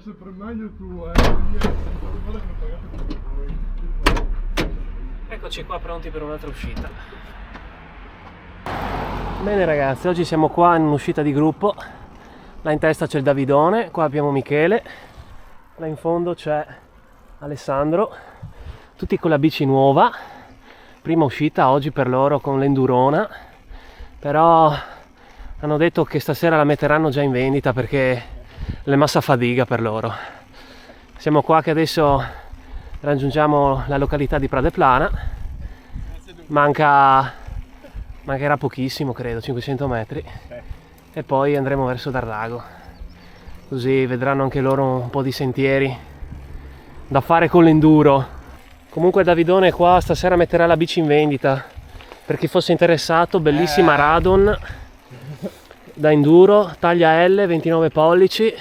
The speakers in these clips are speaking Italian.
sempre meglio tu, Eccoci qua pronti per un'altra uscita. Bene ragazzi, oggi siamo qua in un'uscita di gruppo. Là in testa c'è il Davidone, qua abbiamo Michele, là in fondo c'è Alessandro, tutti con la bici nuova. Prima uscita oggi per loro con l'Endurona, però hanno detto che stasera la metteranno già in vendita perché è massa fatica per loro. Siamo qua che adesso raggiungiamo la località di Pradeplana, mancherà pochissimo, credo 500 metri, e poi andremo verso Darlago, così vedranno anche loro un po' di sentieri da fare con l'enduro. Comunque Davidone qua stasera metterà la bici in vendita, per chi fosse interessato, bellissima Radon da enduro, taglia L, 29 pollici,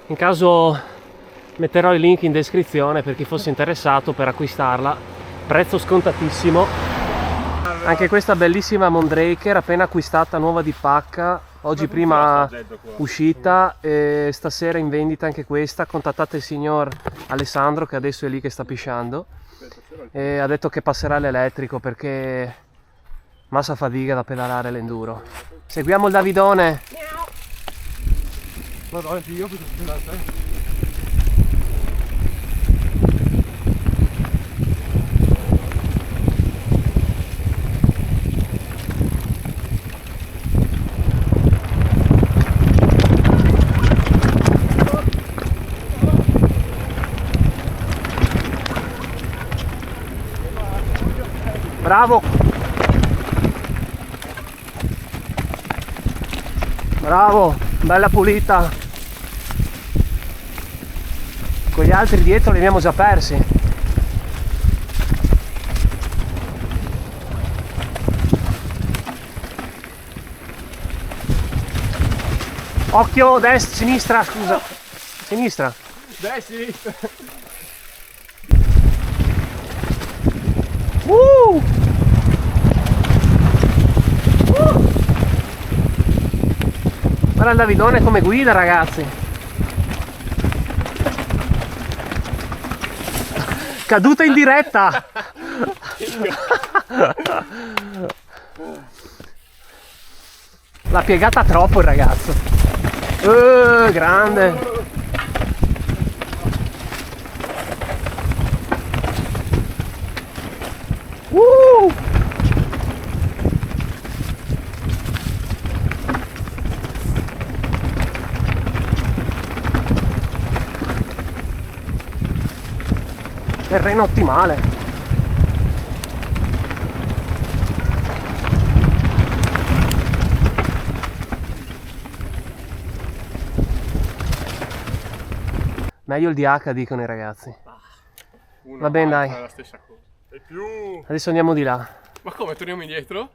in caso metterò il link in descrizione per chi fosse interessato per acquistarla, prezzo scontatissimo. Anche questa bellissima Mondraker appena acquistata, nuova di pacca, oggi prima uscita e stasera in vendita anche questa. Contattate il signor Alessandro che adesso è lì che sta pisciando e ha detto che passerà l'elettrico perché massa fatica da pedalare l'enduro. Seguiamo il Davidone. Madonna, io cosa scusate? Bravo! Bravo! Bella pulita! Con gli altri dietro li abbiamo già persi. Occhio, destra, sinistra, scusa. Sinistra. Sinistra. Guarda il Davidone come guida, ragazzi. Caduta in diretta. L'ha piegata troppo il ragazzo. Grande. Terreno ottimale. Meglio il DH, dicono i ragazzi. Va bene, dai. È la stessa cosa. E più... Adesso andiamo di là. Ma come, torniamo indietro?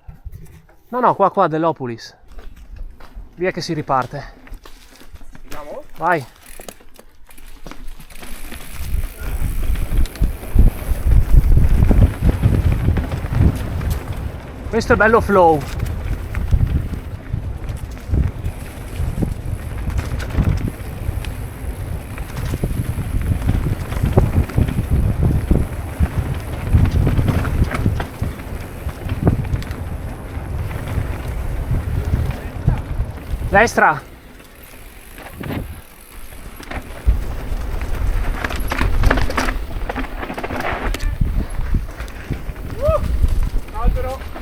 No, qua dell'Opulis. Via che si riparte. Andiamo? Vai. Questo è bello flow. Destra. Albero.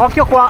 Occhio qua.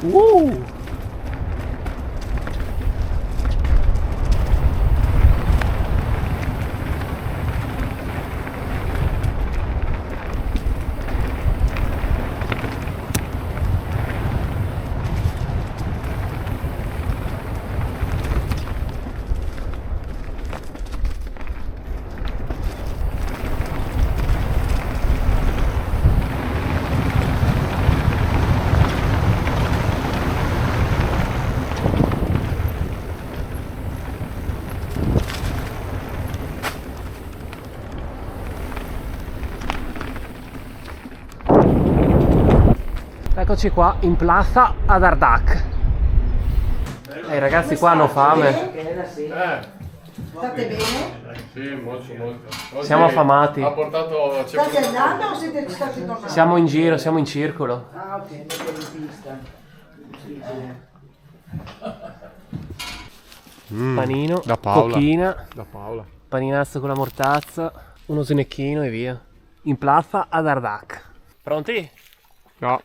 Uh! Eccoci qua in Plaza ad Ardac. Ragazzi, qua hanno fame. State bene? Sì, molto, molto. Oggi Siamo affamati. Ha portato... State andando o siete stati tornando? Siamo in giro, siamo in circolo. Ah, ok, andate in pista. Panino, da Paola. cocchina, Da Paola. paninazzo con la mortazza, uno snecchino e via. In Plaza ad Ardac. Pronti? No.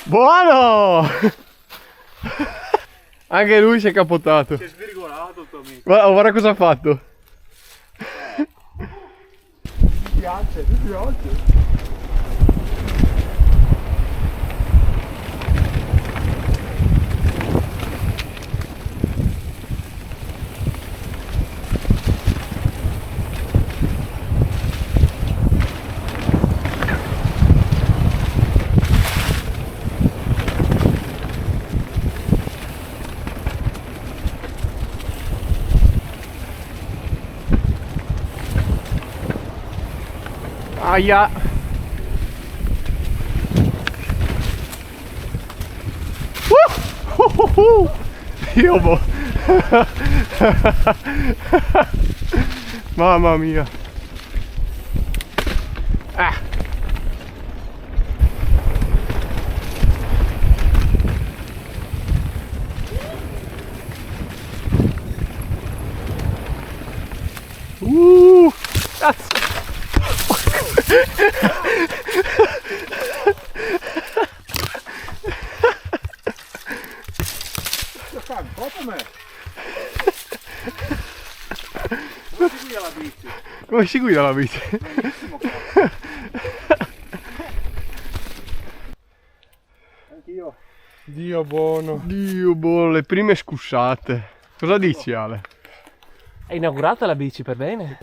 Buono! Anche lui si è capotato. Si è svirgolato il tuo amico. Guarda cosa ha fatto. Mi piace. Aia! Io boh! Mamma mia! Ah! Cazzo! Fa un po' come? Come si guida la bici? Come si guida la bici? Benissimo qua. Anch'io. Dio buono. Dio buono, le prime scussate. Cosa dici, Ale? È inaugurata la bici per bene?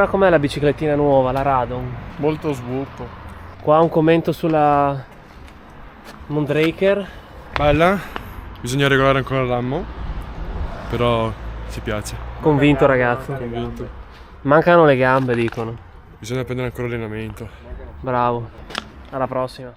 Allora com'è la biciclettina nuova, la Radon? Molto sviluppo. Qua un commento sulla Mondraker. Bella, bisogna regolare ancora l'ammo, però ci piace. Convinto ragazzo. Convinto. Mancano le gambe dicono. Bisogna prendere ancora allenamento. Bravo. Alla prossima.